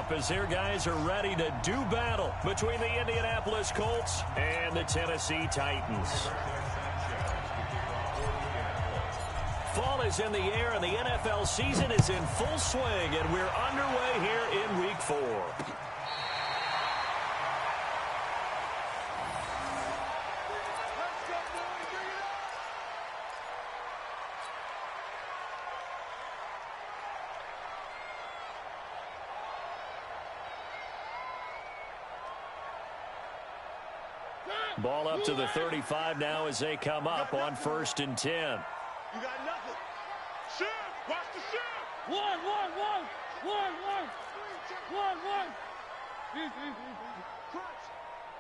up as their guys are ready to do battle between the Indianapolis Colts and the Tennessee Titans. Fall is in the air, and the NFL season is in full swing, and we're underway here in Week 4. Ball up to the 35 now as they come up on 1st and 10. You got nothing. Shift. Watch the shift. One.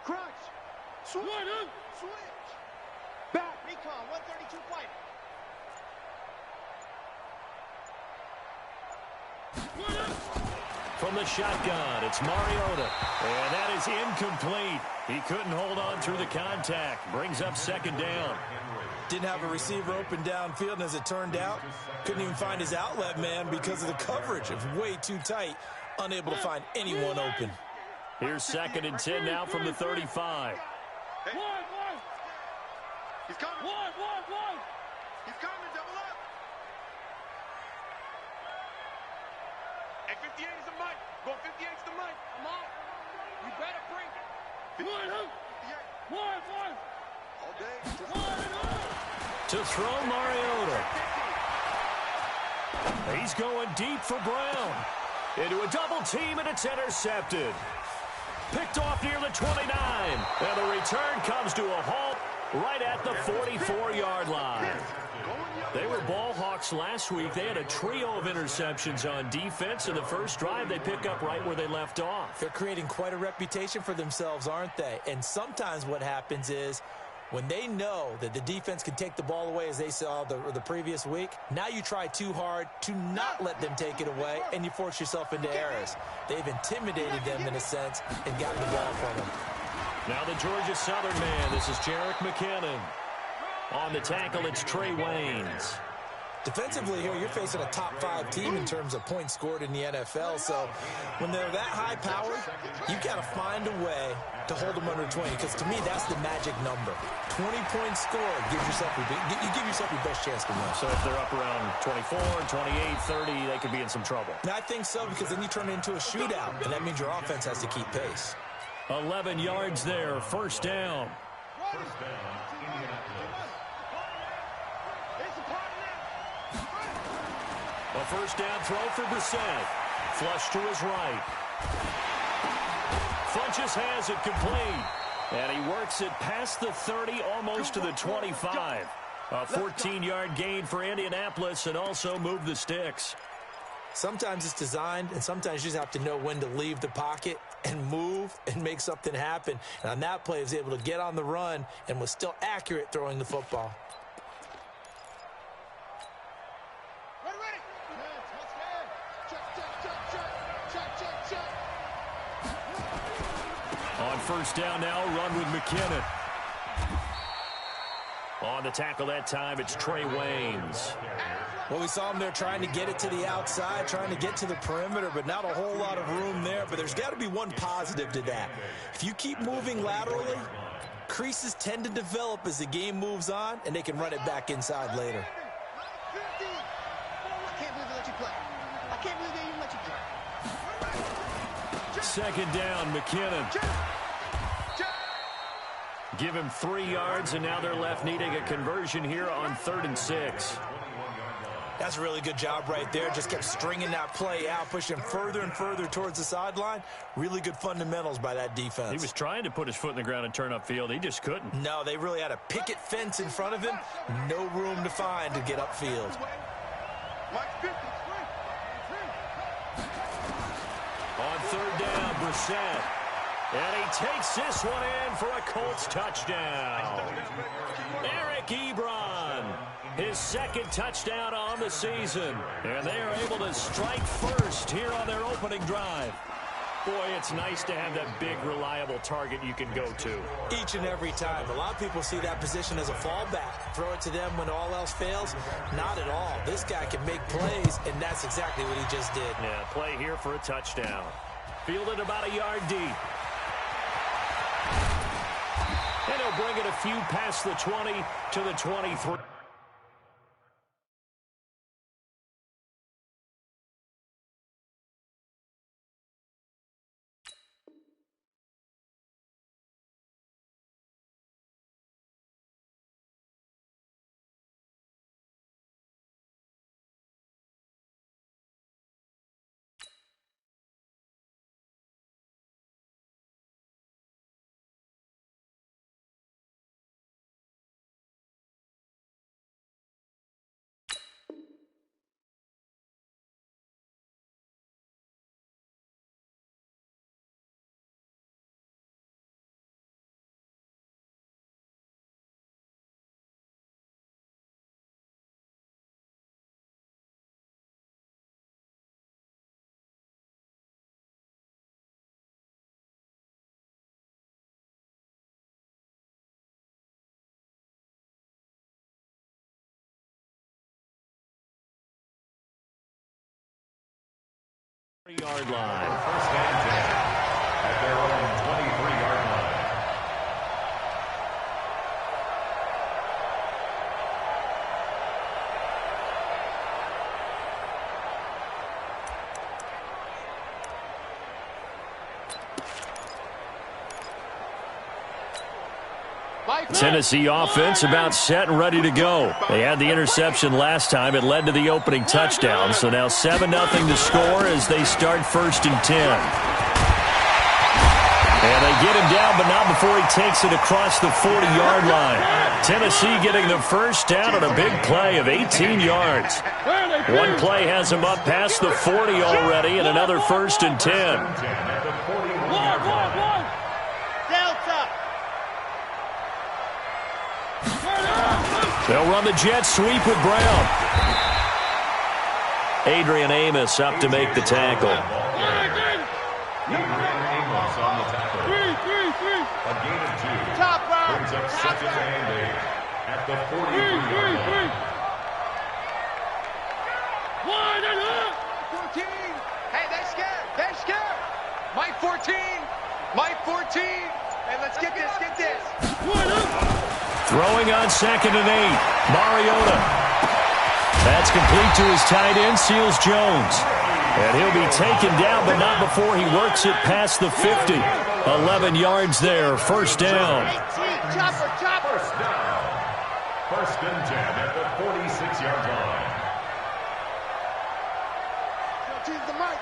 Crunch. Switch. Switch. Back. Recon, 132 fighter. From the shotgun, it's Mariota. And that is incomplete. He couldn't hold on through the contact. Brings up 2nd down. Didn't have a receiver open downfield, and as it turned out, couldn't even find his outlet man because of the coverage. It was way too tight, unable to find anyone open. Here's 2nd and 10 now from the 35. Hey. He's coming. He's coming. Double up. Hey, 58 is the mic. Go 58 is the mic. Come on. You better bring it. 58. All day. To throw Mariota. He's going deep for Brown. Into a double team, and it's intercepted. Picked off near the 29. And the return comes to a halt right at the 44-yard line. They were ball hawks last week. They had a trio of interceptions on defense. In the first drive, they pick up right where they left off. They're creating quite a reputation for themselves, aren't they? And sometimes what happens is when they know that the defense can take the ball away, as they saw the previous week, now you try too hard to not let them take it away, and you force yourself into errors. They've intimidated them in a sense and gotten the ball from them. Now the Georgia Southern man. This is Jerick McKinnon. On the tackle, it's Trey Waynes. Defensively here, you're facing a top-5 team in terms of points scored in the NFL. So when they're that high-powered, you've got to find a way to hold them under 20. Because to me, that's the magic number. 20 points scored gives yourself you give yourself your best chance to win. So if they're up around 24, 28, 30, they could be in some trouble. And I think so, because then you turn it into a shootout, and that means your offense has to keep pace. 11 yards there, 1st down. A 1st down throw for Brissett. Flush to his right. Funchess has it complete. And he works it past the 30, almost to the 25. A 14-yard gain for Indianapolis, and also move the sticks. Sometimes it's designed, and sometimes you just have to know when to leave the pocket and move and make something happen. And on that play, he was able to get on the run and was still accurate throwing the football. On 1st down now, run with McKinnon. On the tackle that time, it's Trey Waynes. Well, we saw him there trying to get it to the outside, trying to get to the perimeter, but not a whole lot of room there. But there's got to be one positive to that. If you keep moving laterally, creases tend to develop as the game moves on, and they can run it back inside later. I can't believe they let you play. I can't believe they even let you play. 2nd down, McKinnon. Give him 3 yards, and now they're left needing a conversion here on 3rd and 6. That's a really good job right there. Just kept stringing that play out, pushing further and further towards the sideline. Really good fundamentals by that defense. He was trying to put his foot in the ground and turn upfield. He just couldn't. No, they really had a picket fence in front of him. No room to find to get upfield. On 3rd down, Brissett. And he takes this one in for a Colts touchdown. Eric Ebron, his 2nd touchdown on the season. And they are able to strike first here on their opening drive. Boy, it's nice to have that big, reliable target you can go to. Each and every time. A lot of people see that position as a fallback. Throw it to them when all else fails. Not at all. This guy can make plays, and that's exactly what he just did. Yeah, play here for a touchdown. Fielded about a yard deep. And he'll bring it a few past the 20 to the 23. Yard line. First and 10 at their own 23-yard line. Tennessee offense about set and ready to go. They had the interception last time. It led to the opening touchdown. So now 7-0 to score as they start 1st and 10. And they get him down, but not before he takes it across the 40-yard line. Tennessee getting the first down on a big play of 18 yards. One play has him up past the 40 already, and another 1st and 10. They'll run the jet sweep with Brown. Adrian Amos up to make the tackle. Adrian Amos on the tackle. A gain of 2. Brings up 2nd and 8 at the 43-yard line. 14. Hey, they're scared. They're scared. Mike 14. Mike 14. Hey, let's get this. Get this. Throwing on 2nd and 8. Mariota. That's complete to his tight end, Seals Jones. And he'll be taken down, but not before he works it past the 50. 11 yards there, 1st down. Chopper. First down. 1st and 10 at the 46-yard line. Choose the mic.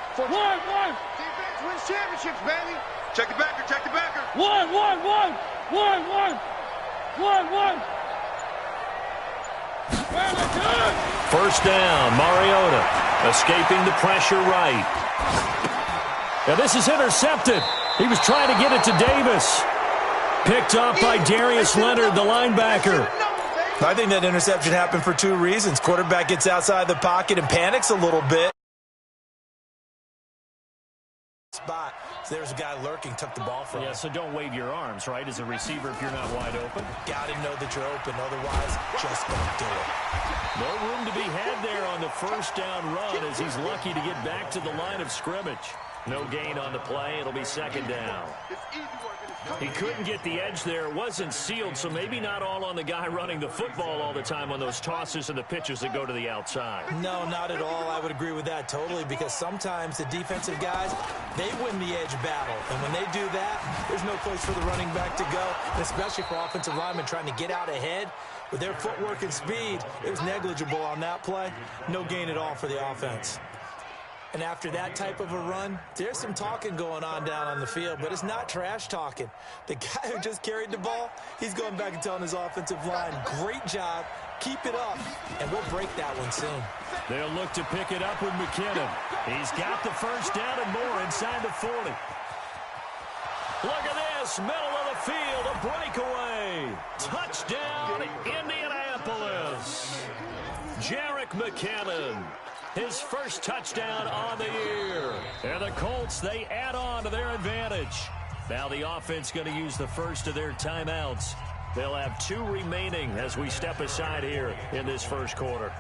Defense wins championships, baby. Check the backer. Check the backer. One. First down, Mariota escaping the pressure right. Now this is intercepted. He was trying to get it to Davis. Picked up by Darius Leonard, the linebacker. I think that interception happened for 2 reasons. Quarterback gets outside the pocket and panics a little bit. Spot. So there's a guy lurking, took the ball from him. Yeah, so don't wave your arms, right, as a receiver if you're not wide open. Got to know that you're open, otherwise just don't do it. No room to be had there on the first down run as he's lucky to get back to the line of scrimmage. No gain on the play. It'll be 2nd down. He couldn't get the edge there. It wasn't sealed, so maybe not all on the guy running the football all the time on those tosses and the pitches that go to the outside. No, not at all. I would agree with that totally, because sometimes the defensive guys, they win the edge battle. And when they do that, there's no place for the running back to go, and especially for offensive linemen trying to get out ahead. With their footwork and speed, it was negligible on that play. No gain at all for the offense. And after that type of a run, there's some talking going on down on the field, but it's not trash talking. The guy who just carried the ball, he's going back and telling his offensive line, great job, keep it up, and we'll break that one soon. They'll look to pick it up with McKinnon. He's got the first down and more inside the 40. Look at this, middle of the field, a breakaway. Touchdown, Indianapolis. Jerick McKinnon. His first touchdown on the year. And the Colts, they add on to their advantage. Now the offense going to use the first of their timeouts. They'll have 2 remaining as we step aside here in this first quarter.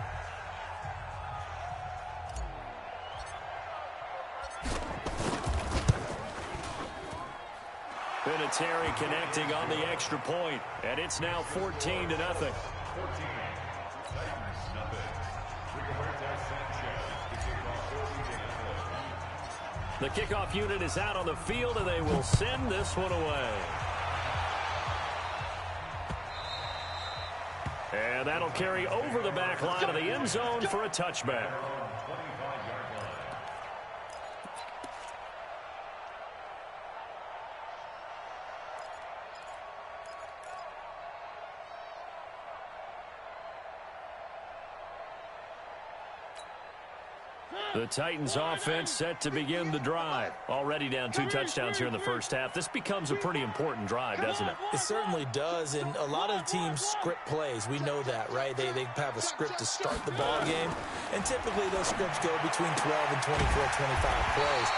Vinatieri connecting on the extra point, and it's now 14-0. The kickoff unit is out on the field, and they will send this one away. And that'll carry over the back line of the end zone for a touchback. The Titans offense set to begin the drive. Already down 2 touchdowns here in the first half. This becomes a pretty important drive, doesn't it? It certainly does, and a lot of teams script plays. We know that, right? They have a script to start the ball game, and typically those scripts go between 12 and 24, 25 plays.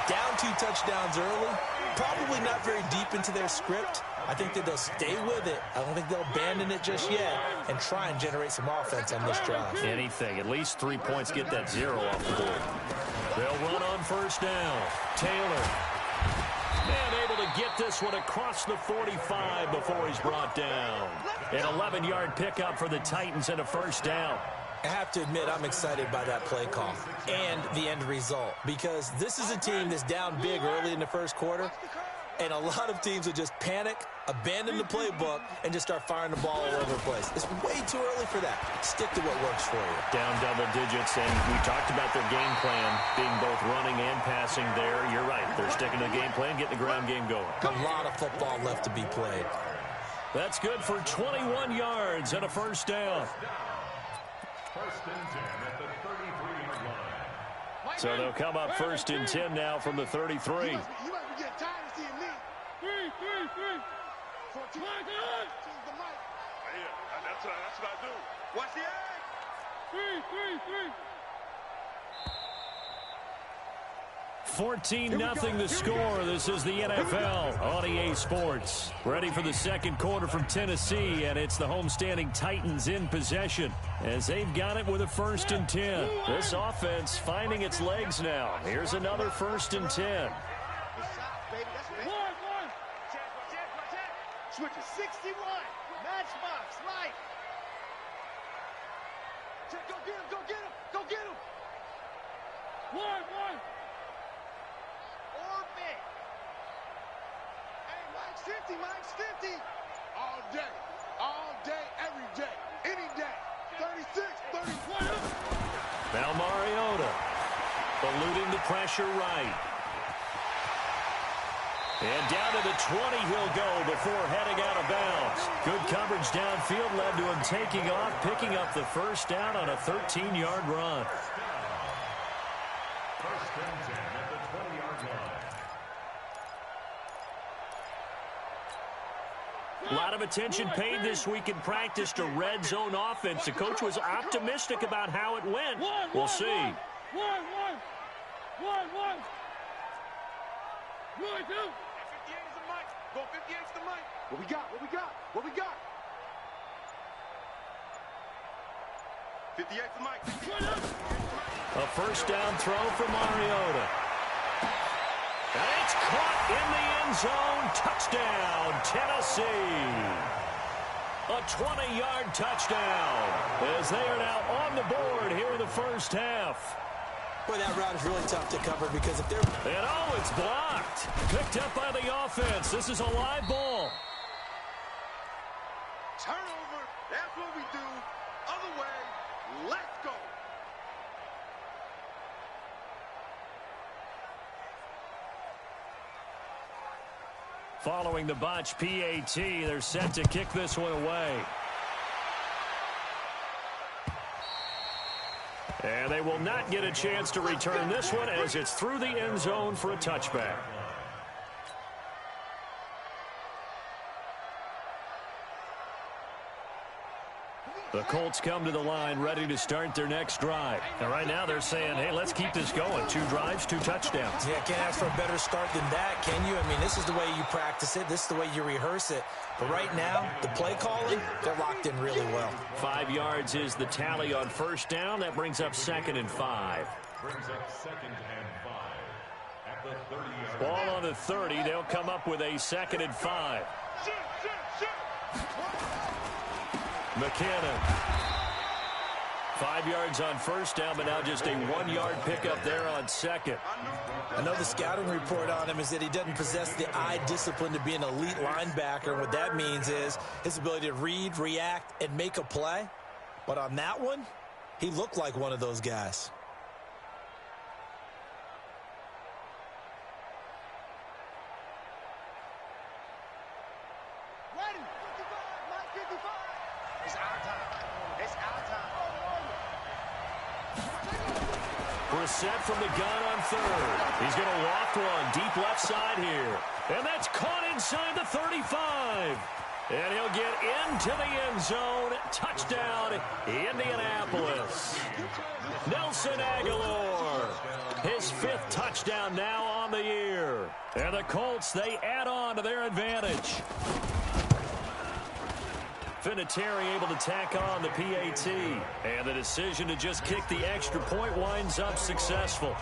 Down 2 touchdowns early, probably not very deep into their script. I think that they'll stay with it. I don't think they'll abandon it just yet and try and generate some offense on this drive. Anything. At least 3 points, get that 0 off the board. They'll run on first down. Taylor. And able to get this one across the 45 before he's brought down. An 11-yard pickup for the Titans and a first down. I have to admit, I'm excited by that play call and the end result, because this is a team that's down big early in the first quarter, and a lot of teams will just panic, abandon the playbook, and just start firing the ball all over the place. It's way too early for that. Stick to what works for you. Down double digits, and we talked about their game plan being both running and passing there. You're right. They're sticking to the game plan, getting the ground game going. A lot of football left to be played. That's good for 21 yards and a first down. First and 10 at the 33-yard line. So they'll come up first and 10 now from the 33. You must be getting tired of seeing me. 3. 14. Choose the mic. Yeah, that's what I do. Watch the egg. 3. 14-0 the score. This is the NFL on EA Sports. Ready for the second quarter from Tennessee, and it's the homestanding Titans in possession as they've got it with a first and 10. This offense finding its legs now. Here's another first and 10. Switch to 61. Matchbox, light. Go get him, go get him, go get him. 1. Or me. Hey, Mike's 50. All day, every day, any day. 36, 31. Now Mariota eluding the pressure right. And down to the 20 he'll go before heading out of bounds. Good coverage downfield led to him taking off, picking up the first down on a 13-yard run. First and 10 at the 20-yard line. A lot of attention paid this week in practice to red zone offense. The coach was optimistic about how it went. We'll see. 1. 58 is the mic. What we got? 58 the mic. A first down throw for Mariota. And it's caught in the end zone. Touchdown, Tennessee. A 20-yard touchdown as they are now on the board here in the first half. Boy, that route is really tough to cover because if they're... And oh, it's blocked. Picked up by the offense. This is a live ball. Turnover, that's what we do. Other way, let's go. Following the botch PAT, they're set to kick this one away. And they will not get a chance to return this one as it's through the end zone for a touchback. The Colts come to the line ready to start their next drive. And right now they're saying, hey, let's keep this going. 2 drives, 2 touchdowns. Yeah, can't ask for a better start than that, can you? I mean, this is the way you practice it. This is the way you rehearse it. But right now, the play calling, they're locked in really well. 5 yards is the tally on first down. That brings up 2nd and 5. Brings up 2nd and 5 at the 30-yard line. Ball on the 30. They'll come up with a 2nd and 5. McKinnon. 5 yards on first down, but now just a 1-yard pickup there on 2nd. I know the scouting report on him is that he doesn't possess the eye discipline to be an elite linebacker. What that means is his ability to read, react, and make a play. But on that one, he looked like one of those guys. Brissett from the gun on 3rd. He's going to loft one deep left side here. And that's caught inside the 35. And he'll get into the end zone. Touchdown, Indianapolis. Nelson Aguilar. His 5th touchdown now on the year. And the Colts, they add on to their advantage. Vinatieri able to tack on the PAT. And the decision to just kick the extra point winds up successful.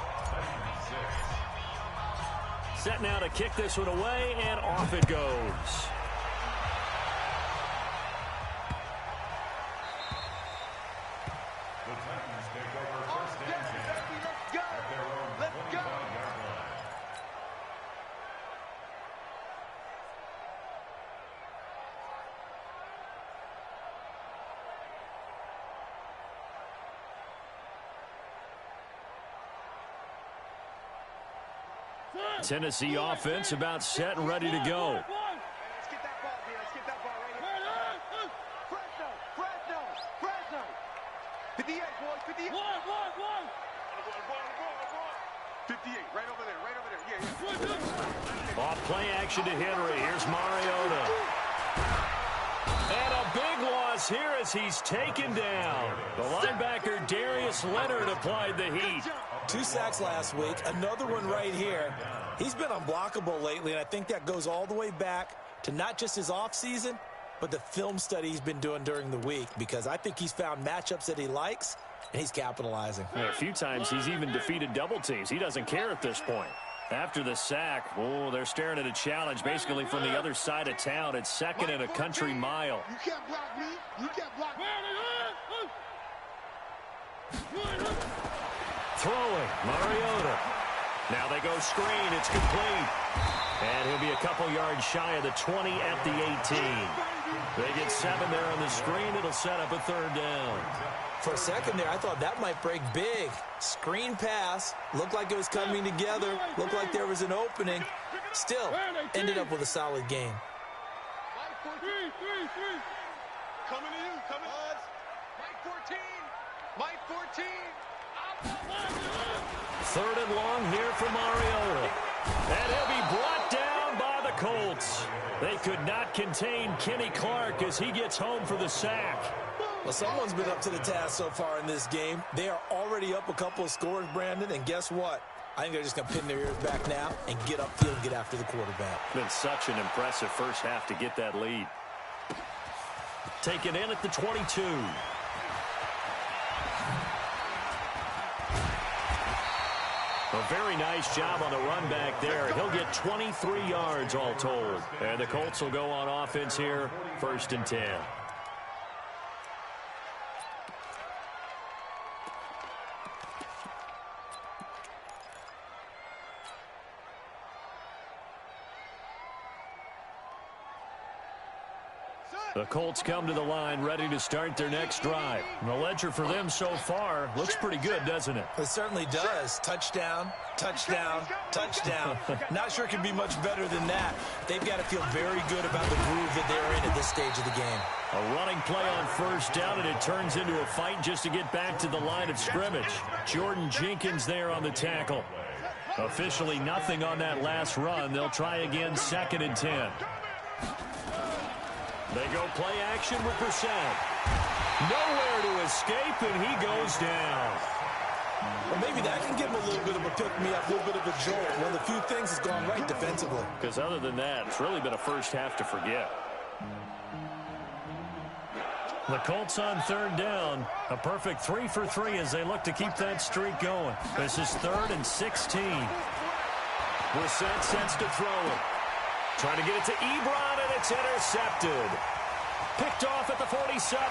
Set now to kick this one away, and off it goes. Tennessee offense about set and ready to go. Let's get that ball, D. Let's get that ball right here. Fresno. 58, boys, 58. 58, right over there. Yeah. Off play action to Henry. Here's Mariota. And a big loss here as he's taken down. The linebacker Darius Leonard applied the heat. 2 sacks last week, another one right here. He's been unblockable lately, and I think that goes all the way back to not just his offseason, but the film study he's been doing during the week, because I think he's found matchups that he likes, and he's capitalizing. A few times he's even defeated double teams. He doesn't care at this point. After the sack, they're staring at a challenge basically from the other side of town. It's 2nd and a country mile. You can't block me. You can't block me. Throwing, Mariota. Now they go screen. It's complete. And he'll be a couple yards shy of the 20 at the 18. They get 7 there on the screen. It'll set up a 3rd down. For a second there, I thought that might break big. Screen pass. Looked like it was coming together. Looked like there was an opening. Still, ended up with a solid game. Coming to you. Coming. Mike 14. 3rd and long here for Mariota. And he'll be brought down by the Colts. They could not contain Kenny Clark as he gets home for the sack. Well, someone's been up to the task so far in this game. They are already up a couple of scores, Brandon, and guess what? I think they're just going to pin their ears back now and get upfield and get after the quarterback. Been such an impressive first half to get that lead. Taken in at the 22. A very nice job on the run back there. He'll get 23 yards all told. And the Colts will go on offense here, 1st and 10. The Colts come to the line ready to start their next drive. And the ledger for them so far looks pretty good, doesn't it? It certainly does. Touchdown, touchdown, touchdown. Not sure it can be much better than that. They've got to feel very good about the groove that they're in at this stage of the game. A running play on 1st down, and it turns into a fight just to get back to the line of scrimmage. Jordan Jenkins there on the tackle. Officially nothing on that last run. They'll try again, 2nd and 10. They go play action with Brissett. Nowhere to escape, and he goes down. Well, maybe that can give him a little bit of a pick-me-up, a little bit of a jolt. One of the few things that's gone right defensively. Because other than that, it's really been a first half to forget. The Colts on 3rd down. A perfect 3 for 3 as they look to keep that streak going. This is 3rd and 16. Brissett sends to throw it. Trying to get it to Ebron, and it's intercepted. Picked off at the 47.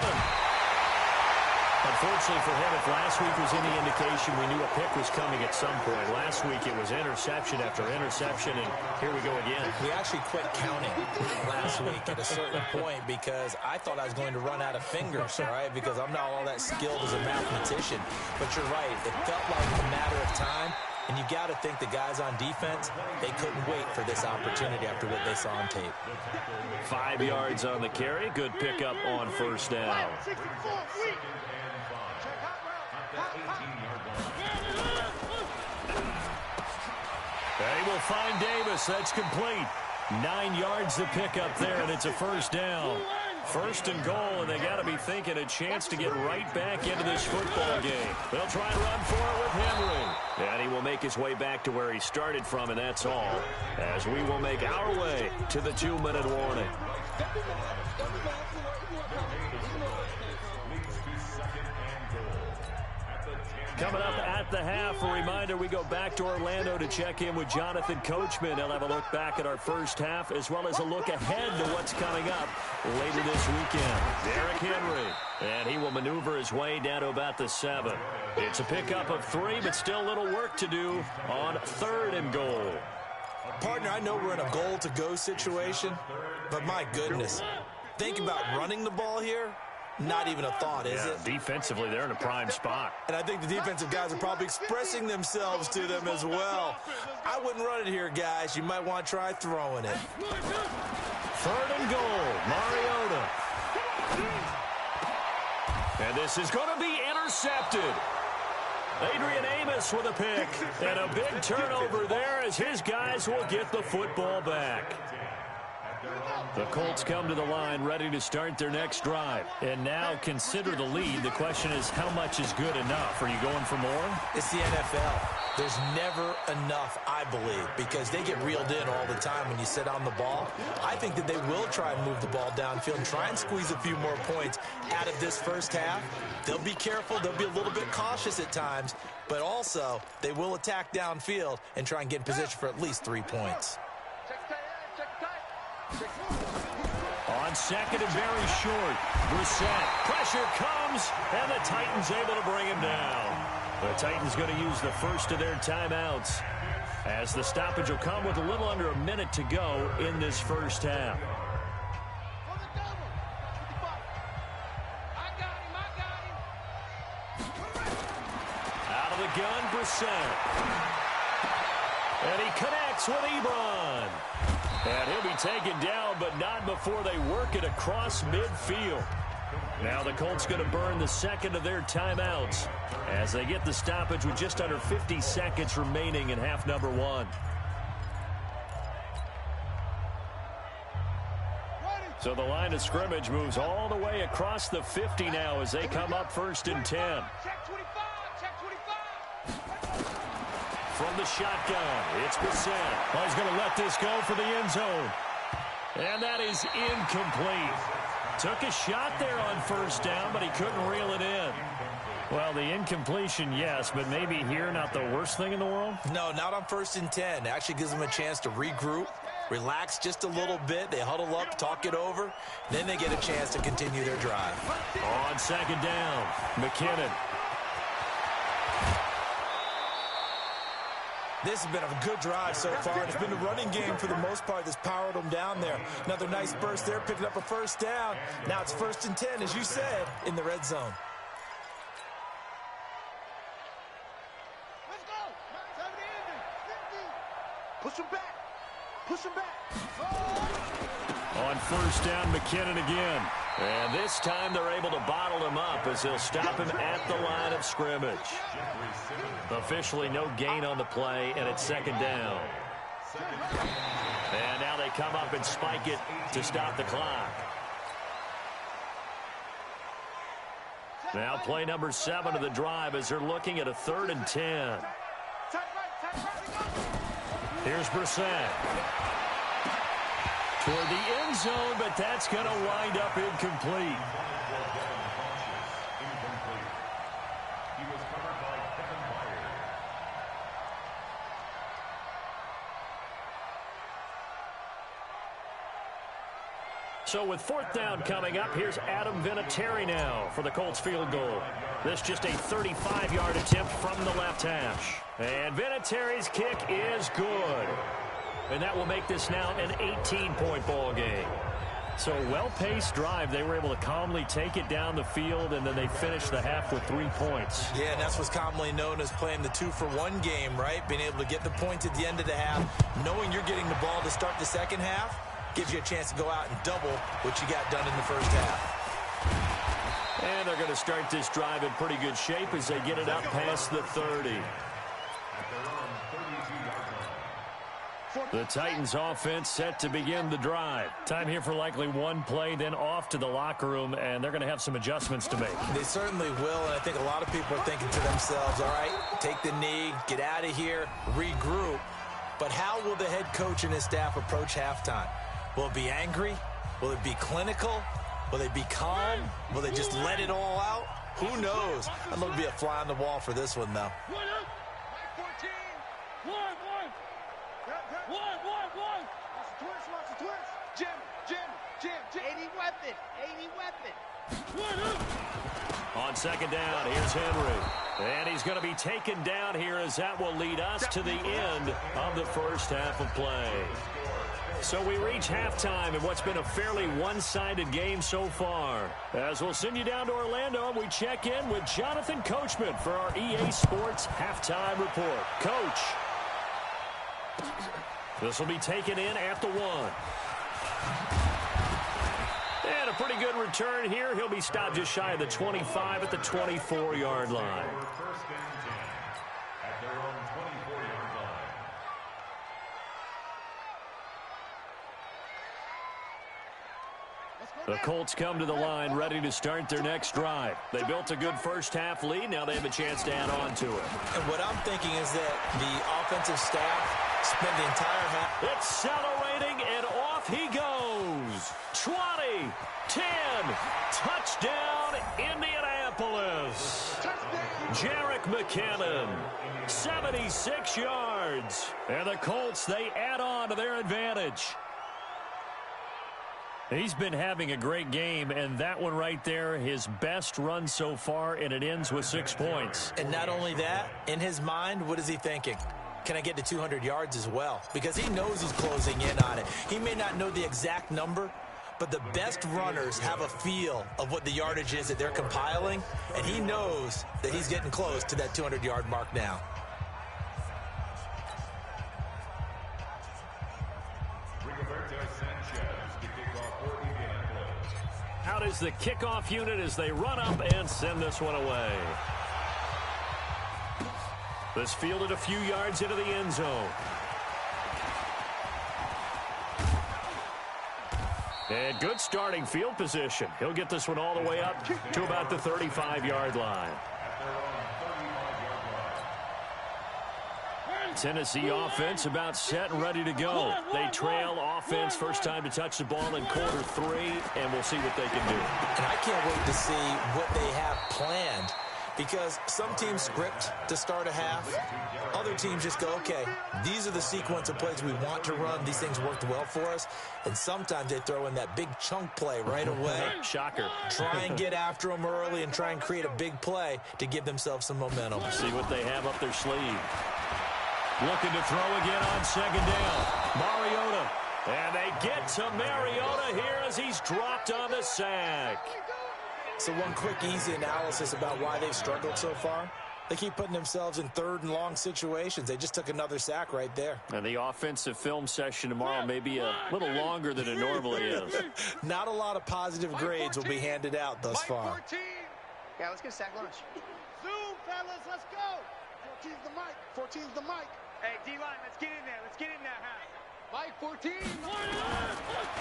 Unfortunately for him, if last week was any indication, we knew a pick was coming at some point. Last week it was interception after interception, and here we go again. We actually quit counting last week at a certain point because I thought I was going to run out of fingers, all right, because I'm not all that skilled as a mathematician. But you're right. It felt like a matter of time, and you got to think the guys on defense, they couldn't wait for this opportunity after what they saw on tape. 5 yards on the carry. Good pickup on first down. They will find Davis. That's complete. 9 yards to pick up there, and it's a first down. First and goal, and they got to be thinking a chance to get right back into this football game. They'll try and run for it with Henry. And he will make his way back to where he started from, and that's all. As we will make our way to the 2-minute warning. Coming up at the half, a reminder, we go back to Orlando to check in with Jonathan Coachman. He'll have a look back at our first half as well as a look ahead to what's coming up later this weekend. Derrick Henry, and he will maneuver his way down to about the 7. It's a pickup of 3, but still a little work to do on 3rd and goal. Partner, I know we're in a goal-to-go situation, but my goodness, think about running the ball here. Not even a thought, is it? Defensively, they're in a prime spot. And I think the defensive guys are probably expressing themselves to them as well. I wouldn't run it here, guys. You might want to try throwing it. 3rd and goal, Mariota. And this is going to be intercepted. Adrian Amos with a pick. And a big turnover there as his guys will get the football back. The Colts come to the line ready to start their next drive. And now consider the lead. The question is, how much is good enough? Are you going for more? It's the NFL. There's never enough, I believe, because they get reeled in all the time when you sit on the ball. I think that they will try and move the ball downfield and try and squeeze a few more points out of this first half. They'll be careful. They'll be a little bit cautious at times. But also, they will attack downfield and try and get in position for at least 3 points. On second and very short, Brissett. Pressure comes, and the Titans able to bring him down. The Titans going to use the first of their timeouts as the stoppage will come with a little under a minute to go in this first half. Out of the gun, Brissett. And he connects with Ebron. And he'll be taken down, but not before they work it across midfield. Now the Colts going to burn the second of their timeouts as they get the stoppage with just under 50 seconds remaining in half number 1. So the line of scrimmage moves all the way across the 50 now as they come up 1st and 10. From the shotgun, it's Brissett. Oh, he's going to let this go for the end zone. And that is incomplete. Took a shot there on first down, but he couldn't reel it in. Well, the incompletion, yes, but maybe here not the worst thing in the world? No, not on 1st and 10. It actually gives them a chance to regroup, relax just a little bit. They huddle up, talk it over. Then they get a chance to continue their drive. On 2nd down, McKinnon. This has been a good drive so far. It's been the running game for the most part that's powered them down there. Another nice burst there, picking up a first down. Now it's 1st and 10, as you said, in the red zone. Let's go. Push him back. Push him back. On 1st down, McKinnon again. And this time they're able to bottle him up as they'll stop him at the line of scrimmage. Officially no gain on the play, and it's 2nd down. And now they come up and spike it to stop the clock. Now play number 7 of the drive as they're looking at a 3rd and 10. Here's Brissett. Toward the end zone, but that's going to wind up incomplete. So with 4th down coming up, here's Adam Vinatieri now for the Colts field goal. This just a 35-yard attempt from the left hash. And Vinatieri's kick is good. And that will make this now an 18-point ball game. So a well-paced drive. They were able to calmly take it down the field, and then they finished the half with 3 points. Yeah, and that's what's commonly known as playing the 2-for-1 game, right? Being able to get the points at the end of the half, knowing you're getting the ball to start the second half, gives you a chance to go out and double what you got done in the first half. And they're going to start this drive in pretty good shape as they get it up past the 30. The Titans offense set to begin the drive. Time here for likely one play, then off to the locker room, and they're going to have some adjustments to make. They certainly will, and I think a lot of people are thinking to themselves, all right, take the knee, get out of here, regroup. But how will the head coach and his staff approach halftime? Will it be angry? Will it be clinical? Will they be calm? Will they just let it all out? Who knows? I'd love to be a fly on the wall for this one, though. Jim. 80 weapon. On second down, here's Henry. And he's going to be taken down here as that will lead us to the end of the first half of play. So we reach halftime in what's been a fairly one-sided game so far. As we'll send you down to Orlando, we check in with Jonathan Coachman for our EA Sports Halftime Report. Coach, this will be taken in at the 1. And a pretty good return here. He'll be stopped just shy of the 25 at the 24-yard line. The Colts come to the line ready to start their next drive. They built a good first half lead. Now they have a chance to add on to it. And what I'm thinking is that the offensive staff spent the entire half accelerating, and off he goes. 20, 10, touchdown Indianapolis. Jerick McKinnon, 76 yards. And the Colts, they add on to their advantage. He's been having a great game, and that one right there, his best run so far, and it ends with 6 points. And not only that, in his mind, what is he thinking? Can I get to 200 yards as well? Because he knows he's closing in on it. He may not know the exact number, but the best runners have a feel of what the yardage is that they're compiling, and he knows that he's getting close to that 200-yard mark now. Out is the kickoff unit as they run up and send this one away. This fielded a few yards into the end zone. And good starting field position. He'll get this one all the way up to about the 35-yard line. Tennessee offense about set and ready to go. They trail offense first time to touch the ball in quarter 3, and we'll see what they can do. And I can't wait to see what they have planned, because some teams script to start a half. Other teams just go, okay, these are the sequence of plays we want to run. These things worked well for us. And sometimes they throw in that big chunk play right away. Shocker. Try and get after them early and try and create a big play to give themselves some momentum. See what they have up their sleeve. Looking to throw again on second down. Mariota. And they get to Mariota here as he's dropped on the sack. So one quick, easy analysis about why they've struggled so far. They keep putting themselves in third and long situations. They just took another sack right there. And the offensive film session tomorrow may be a little longer than it normally is. Not a lot of positive grades will be handed out thus far. Yeah, let's get a sack lunch. Zoom, fellas, let's go. 14's the mic. 14's the mic. Hey, D-line, let's get in there. Let's get in there, huh? Mike 14.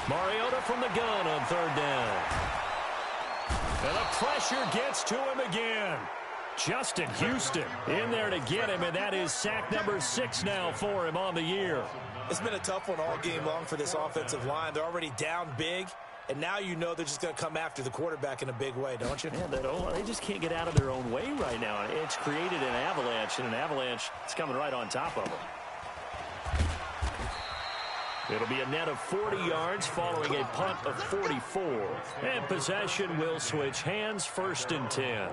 Mariota from the gun on third down. And the pressure gets to him again. Justin Houston in there to get him, and that is sack number 6 now for him on the year. It's been a tough one all game long for this offensive line. They're already down big, and now you know they're just going to come after the quarterback in a big way, don't you? Man, they just can't get out of their own way right now. It's created an avalanche, and an avalanche is coming right on top of them. It'll be a net of 40 yards following a punt of 44. And possession will switch hands, 1st and 10.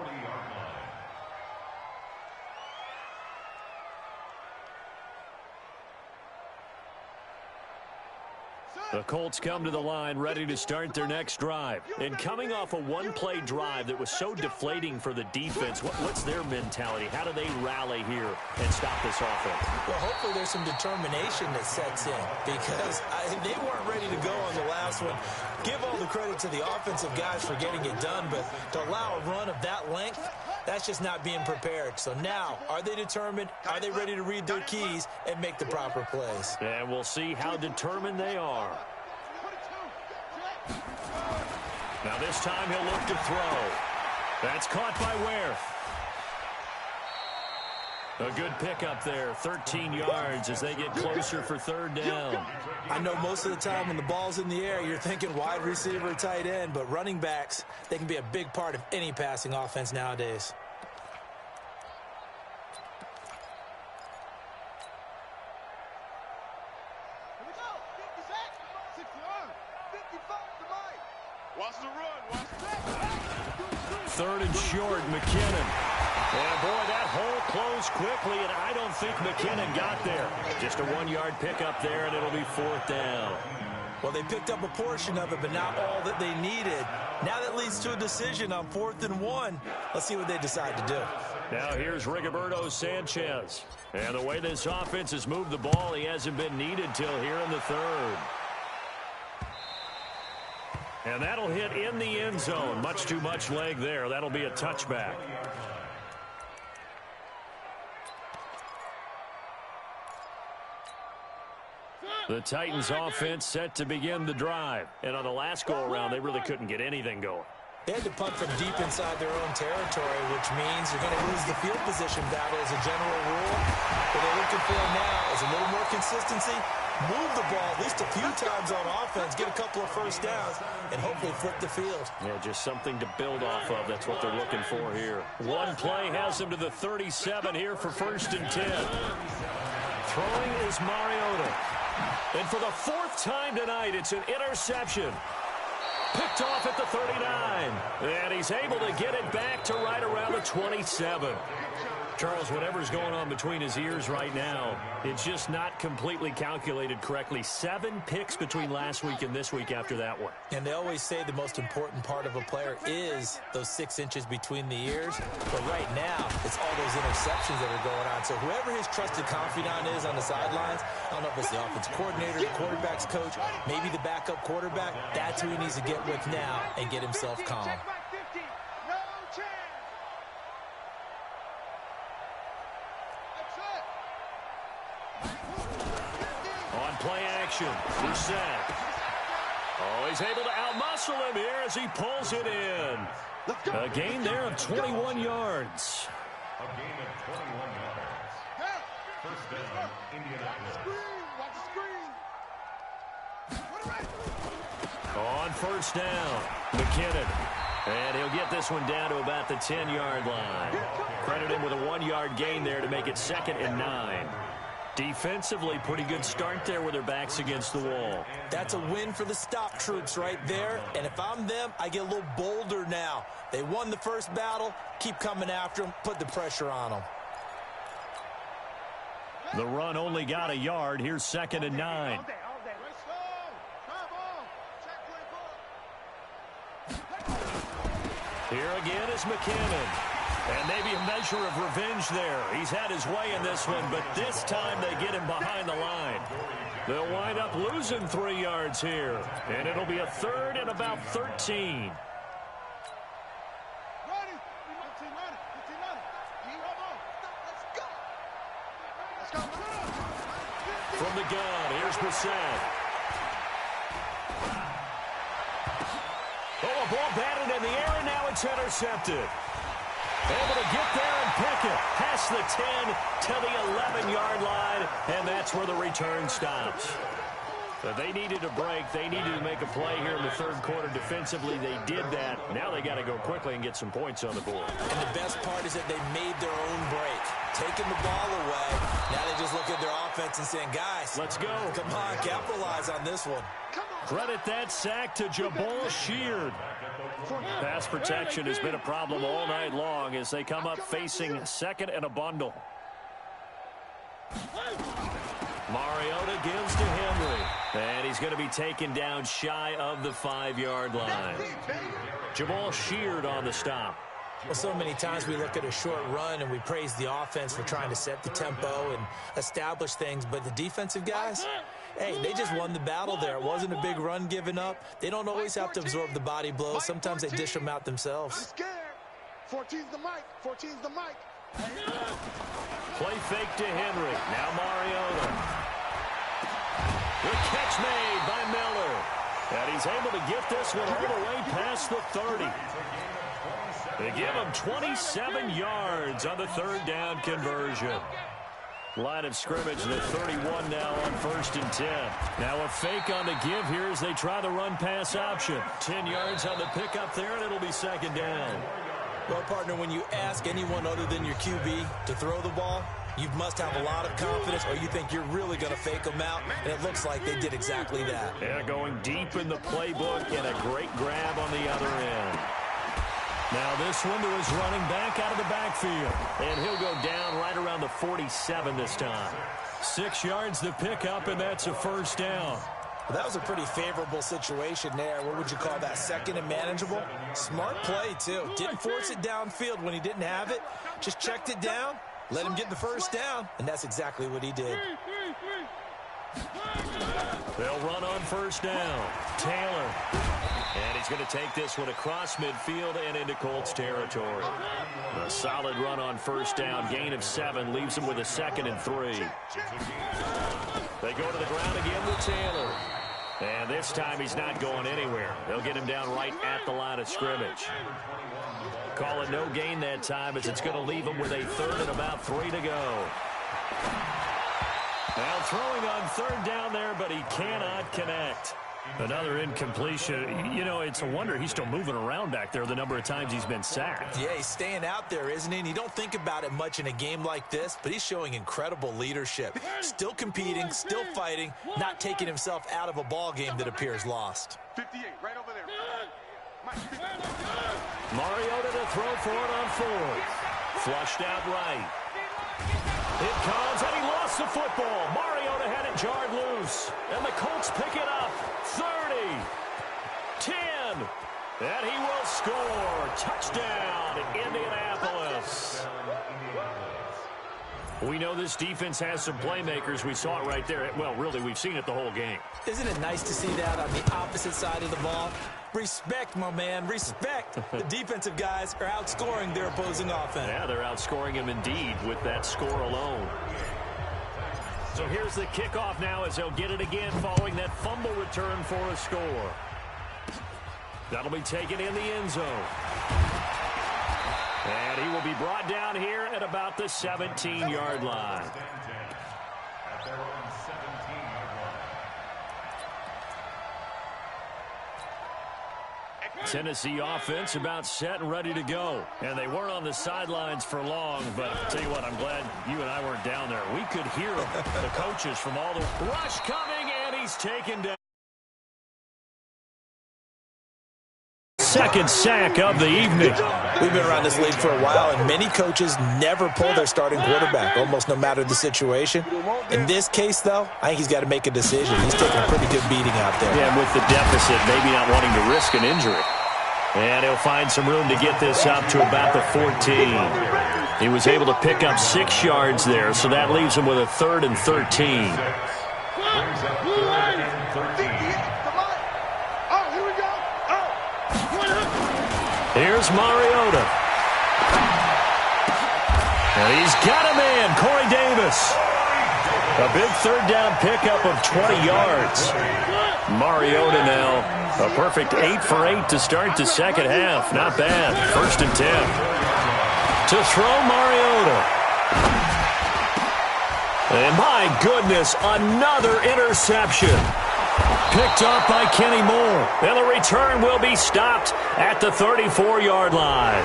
The Colts come to the line ready to start their next drive. And coming off a one-play drive that was so deflating for the defense, what's their mentality? How do they rally here and stop this offense? Well, hopefully there's some determination that sets in because they weren't ready to go on the last one. Give all the credit to the offensive guys for getting it done, but to allow a run of that length, that's just not being prepared. So now, are they determined? Are they ready to read their keys and make the proper plays? And we'll see how determined they are. Now this time he'll look to throw. That's caught by Ware. A good pickup there, 13 yards as they get closer for 3rd down. I know most of the time when the ball's in the air, you're thinking wide receiver, tight end, but running backs, they can be a big part of any passing offense nowadays. Here we go. 50 sacks. 61. 55 to Mike. Watch the run. Watch the 3rd and short, McKinnon. And boy, that hole closed quickly, and I don't think McKinnon got there. Just a 1-yard pickup there, and it'll be 4th down. Well, they picked up a portion of it, but not all that they needed. Now that leads to a decision on 4th and 1. Let's see what they decide to do. Now here's Rigoberto Sanchez. And the way this offense has moved the ball, he hasn't been needed till here in the 3rd. And that'll hit in the end zone. Much too much leg there. That'll be a touchback. The Titans offense set to begin the drive. And on the last go-around, they really couldn't get anything going. They had to punt from deep inside their own territory, which means you're going to lose the field position battle as a general rule. What they're looking for now is a little more consistency, move the ball at least a few times on offense, get a couple of 1st downs, and hopefully flip the field. Yeah, just something to build off of. That's what they're looking for here. One play has them to the 37 here for 1st and 10. Throwing is Mariota. And for the 4th time tonight, it's an interception. Picked off at the 39. And he's able to get it back to right around the 27. Charles, whatever's going on between his ears right now, it's just not completely calculated correctly. 7 picks between last week and this week after that one. And they always say the most important part of a player is those 6 inches between the ears. But right now, it's all those interceptions that are going on. So whoever his trusted confidant is on the sidelines, I don't know if it's the offensive coordinator, the quarterback's coach, maybe the backup quarterback, that's who he needs to get with now and get himself calm. Play action. Brissett. Oh, he's able to outmuscle him here as he pulls it in. A gain there of 21 yards. A gain of 21 yards. 1st down, Indianapolis. On 1st down, McKinnon. And he'll get this one down to about the 10-yard line. Credit him with a 1-yard gain there to make it 2nd and 9. Defensively, pretty good start there with their backs against the wall. That's a win for the stop troops right there. And if I'm them, I get a little bolder now. They won the 1st battle. Keep coming after them. Put the pressure on them. The run only got a yard. Here's 2nd and 9. Here again is McKinnon. And maybe a measure of revenge there. He's had his way in this one, but this time they get him behind the line. They'll wind up losing 3 yards here. And it'll be a 3rd and about 13. From the gun, here's Brissett. Oh, a ball batted in the air, and now it's intercepted. Able to get there and pick it past the 10 to the 11-yard line, and that's where the return stops. But they needed a break. They needed to make a play here in the 3rd quarter defensively. They did that. Now they got to go quickly and get some points on the board. And the best part is that they made their own break. taking the ball away. Now they just look at their offense and saying, guys, let's go. Come on, capitalize on this one. Credit that sack to Jabal Sheard. Pass protection has been a problem all night long as they come up facing second and a bundle. Mariota gives to Henry. And he's going to be taken down shy of the 5-yard line. Jabal Sheard on the stop. Well, so many times we look at a short run and we praise the offense for trying to set the tempo and establish things. But the defensive guys, hey, they just won the battle there. It wasn't a big run given up. They don't always have to absorb the body blows. Sometimes they dish them out themselves. 14's the mic. 14's the mic. Play fake to Henry. Now Mariota. The catch made by Miller. And he's able to get this one all the way past the 30. They give him 27 yards on the third down conversion. Line of scrimmage, the 31 now on 1st and 10. Now a fake on the give here as they try the run-pass option. 10 yards on the pickup there, and it'll be second down. Well, partner, when you ask anyone other than your QB to throw the ball, you must have a lot of confidence, or you think you're really going to fake them out, and it looks like they did exactly that. Yeah, going deep in the playbook, and a great grab on the other end. Now this one to his running back out of the backfield. And he'll go down right around the 47 this time. 6 yards to pick up, and that's a first down. Well, that was a pretty favorable situation there. What would you call that? Second and manageable? Smart play, too. Didn't force it downfield when he didn't have it. Just checked it down, let him get the first down, and that's exactly what he did. They'll run on first down. Taylor. And he's going to take this one across midfield and into Colts territory. A solid run on first down. Gain of 7 leaves him with a 2nd and 3. They go to the ground again with Taylor. And this time he's not going anywhere. They'll get him down right at the line of scrimmage. Call it no gain that time as it's going to leave him with a 3rd and about 3 to go. Now throwing on 3rd down there, but he cannot connect. Another incompletion. You know, it's a wonder he's still moving around back there the number of times he's been sacked. Yeah, he's staying out there, isn't he? And you don't think about it much in a game like this, but he's showing incredible leadership. Still competing, still fighting, not taking himself out of a ball game that appears lost. 58, right over there. Mariota to throw for it on 4th. Flushed out right. It comes, and he lost the football. Mariota had it jarred loose. And the Colts pick it up. 30. 10. And he will score. Touchdown, Indianapolis. We know this defense has some playmakers. We saw it right there. Well, really, we've seen it the whole game. Isn't it nice to see that on the opposite side of the ball? Respect, my man, respect. The defensive guys are outscoring their opposing offense. Yeah, they're outscoring him indeed with that score alone. So here's the kickoff now as they'll get it again following that fumble return for a score. That'll be taken in the end zone. And he will be brought down here at about the 17-yard line. Tennessee offense about set and ready to go. And they weren't on the sidelines for long, but I'll tell you what, I'm glad you and I weren't down there. We could hear them, the coaches from all the rush coming, and he's taken down. Second sack of the evening. We've been around this league for a while, and many coaches never pull their starting quarterback, almost no matter the situation. In this case, though, I think he's got to make a decision. He's taking a pretty good beating out there. Yeah, with the deficit, maybe not wanting to risk an injury. And he'll find some room to get this up to about the 14. He was able to pick up 6 yards there, so that leaves him with a 3rd and 13. Here's Mariota. And he's got a man, Corey Davis. A big 3rd down pickup of 20 yards. Mariota now, a perfect 8 for 8 to start the second half. Not bad. 1st and 10. To throw Mariota. And my goodness, another interception. Picked up by Kenny Moore. And the return will be stopped at the 34-yard line.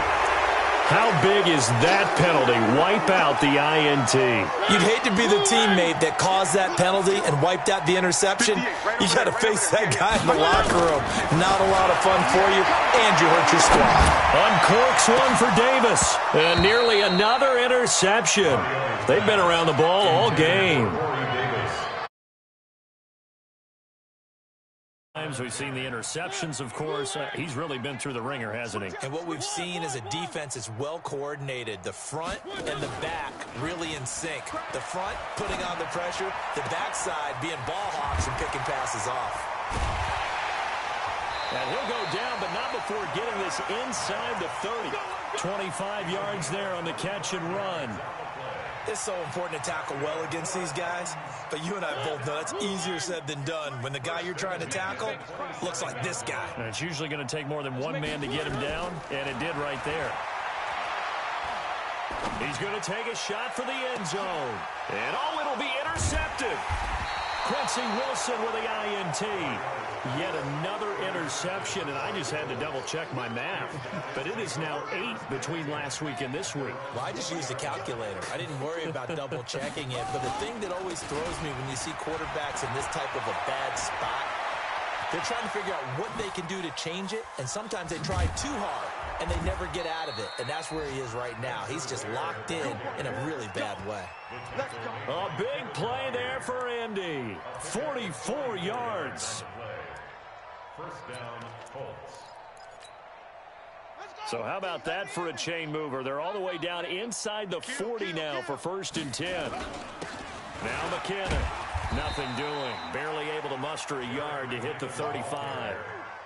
How big is that penalty? Wipe out the INT. You'd hate to be the teammate that caused that penalty and wiped out the interception. You got to face that guy in the locker room. Not a lot of fun for you, and you hurt your squad. Uncorks one for Davis. And nearly another interception. They've been around the ball all game. We've seen the interceptions, of course. He's really been through the ringer, hasn't he? And what we've seen is a defense that's well coordinated. The front and the back really in sync. The front putting on the pressure, the backside being ball hawks and picking passes off. And he'll go down, but not before getting this inside the 30. 25 yards there on the catch and run. It's so important to tackle well against these guys, but you and I both know that's easier said than done when the guy you're trying to tackle looks like this guy. And it's usually going to take more than one man to get him down, and it did right there. He's going to take a shot for the end zone. And it'll be intercepted. Quincy Wilson with the INT. Yet another interception, and I just had to double-check my math. But it is now 8 between last week and this week. Well, I just used a calculator. I didn't worry about double-checking it. But the thing that always throws me when you see quarterbacks in this type of a bad spot, they're trying to figure out what they can do to change it, and sometimes they try too hard, and they never get out of it. And that's where he is right now. He's just locked in a really bad way. A big play there for Andy. 44 yards. First down, Colts. So how about that for a chain mover? They're all the way down inside the 40 now for 1st and 10. Now McKinnon. Nothing doing. Barely able to muster a yard to hit the 35.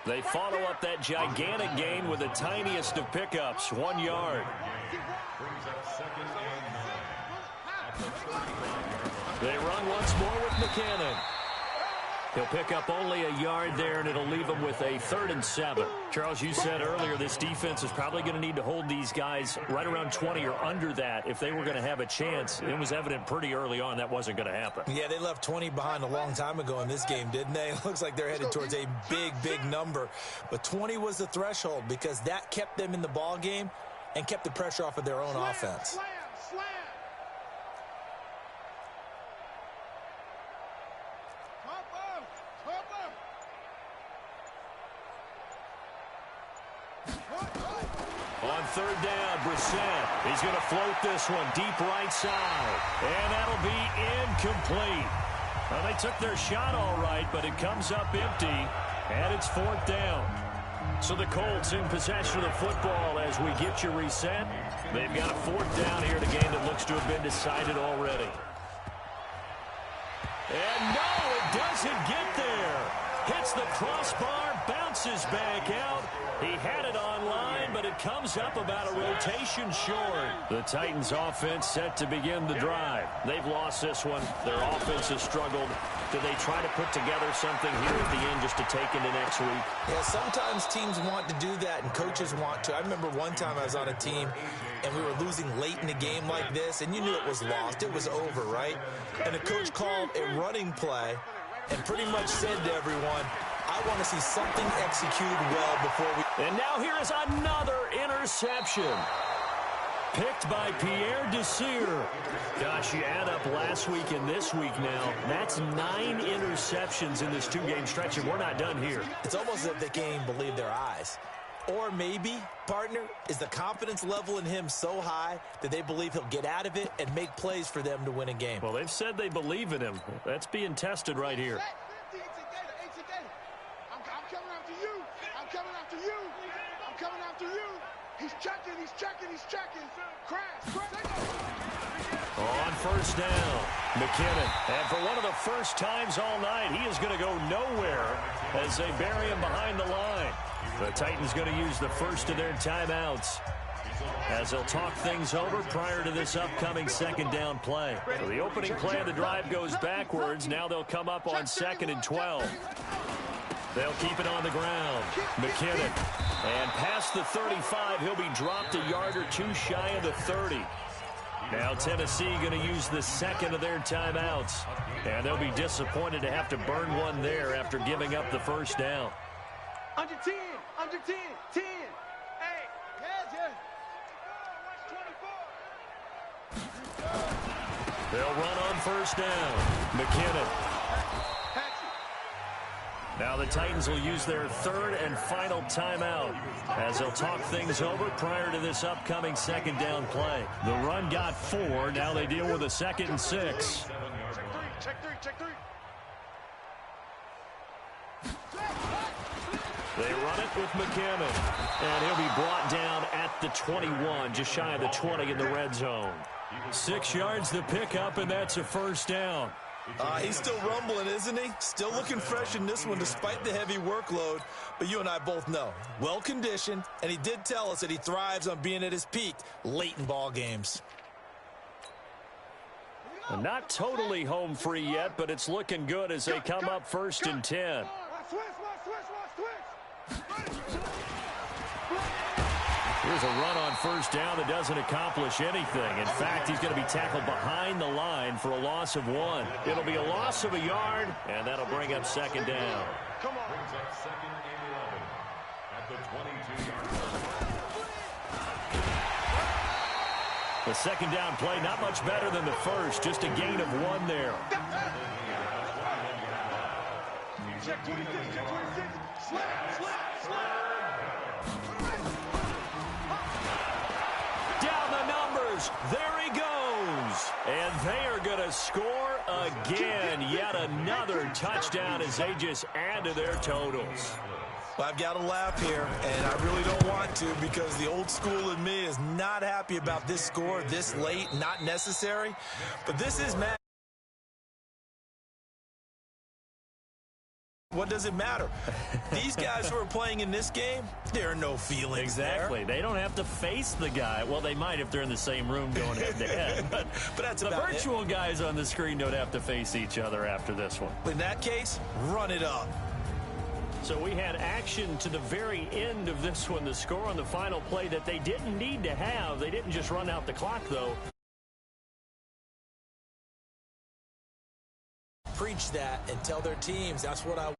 They follow up that gigantic gain with the tiniest of pickups, 1 yard. Brings up 2nd and 9. At the 35. They run once more with McKinnon. He'll pick up only a yard there, and it'll leave him with a 3rd and 7. Charles, you said earlier this defense is probably going to need to hold these guys right around 20 or under that if they were going to have a chance. It was evident pretty early on that wasn't going to happen. Yeah, they left 20 behind a long time ago in this game, didn't they? It looks like they're headed towards a big, big number. But 20 was the threshold because that kept them in the ball game and kept the pressure off of their own offense. On 3rd down, Brissett. He's going to float this one deep right side. And that'll be incomplete. Well, they took their shot all right, but it comes up empty. And it's 4th down. So the Colts in possession of the football as we get you reset. They've got a 4th down here in a game that looks to have been decided already. And no, it doesn't get there. Hits the crossbar, bounces back out. He had it online, but it comes up about a rotation short. The Titans offense set to begin the drive. They've lost this one. Their offense has struggled. Do they try to put together something here at the end just to take into next week? Yeah, sometimes teams want to do that and coaches want to. I remember one time I was on a team and we were losing late in a game like this, and you knew it was lost. It was over, right? And the coach called a running play and pretty much said to everyone, I want to see something executed well before we... And now here is another interception. Picked by Pierre Desir. Gosh, you add up last week and this week now. That's 9 interceptions in this 2-game stretch, and we're not done here. It's almost as if they can't even believe their eyes. Or maybe, partner, is the confidence level in him so high that they believe he'll get out of it and make plays for them to win a game. Well, they've said they believe in him. That's being tested right here. He's checking. Crash. On 1st down, McKinnon. And for one of the first times all night, he is going to go nowhere as they bury him behind the line. The Titans going to use the first of their timeouts as they'll talk things over prior to this upcoming 2nd down play. So the opening play of the drive goes backwards. Now they'll come up on 2nd and 12. They'll keep it on the ground. McKinnon. And past the 35, he'll be dropped a yard or two shy of the 30. Now Tennessee going to use the second of their timeouts. And they'll be disappointed to have to burn one there after giving up the first down. Under 10, 10. Hey, They'll run on first down. McKinnon. Now the Titans will use their third and final timeout as they'll talk things over prior to this upcoming second down play. The run got 4. Now they deal with a 2nd and 6. Check three. They run it with McKinnon. And he'll be brought down at the 21, just shy of the 20 in the red zone. 6 yards the pickup, and that's a first down. He's still rumbling, isn't he? Still looking fresh in this one despite the heavy workload. But you and I both know, well-conditioned, and he did tell us that he thrives on being at his peak late in ball games. Not totally home free yet, but it's looking good as they come up 1st and 10. Here's a run on first down that doesn't accomplish anything. In fact, he's going to be tackled behind the line for a loss of 1. It'll be a loss of a yard, and that'll bring up 2nd down. Come on. Brings up 2nd and 11 at the 22-yard line. The second down play not much better than the first, just a gain of 1 there. Check 26, slap. Down the numbers. There he goes. And they are going to score again. Yet another touchdown as they just add to their totals. Well, I've got to laugh here, and I really don't want to because the old school in me is not happy about this score this late, not necessary. But this is mad. What does it matter? These guys who are playing in this game, there are no feelings. Exactly. There. They don't have to face the guy. Well, they might if they're in the same room going head-to-head. But that's the about virtual guys on the screen don't have to face each other after this one. In that case, run it up. So we had action to the very end of this one, the score on the final play that they didn't need to have. They didn't just run out the clock, though. Preach that and tell their teams that's what I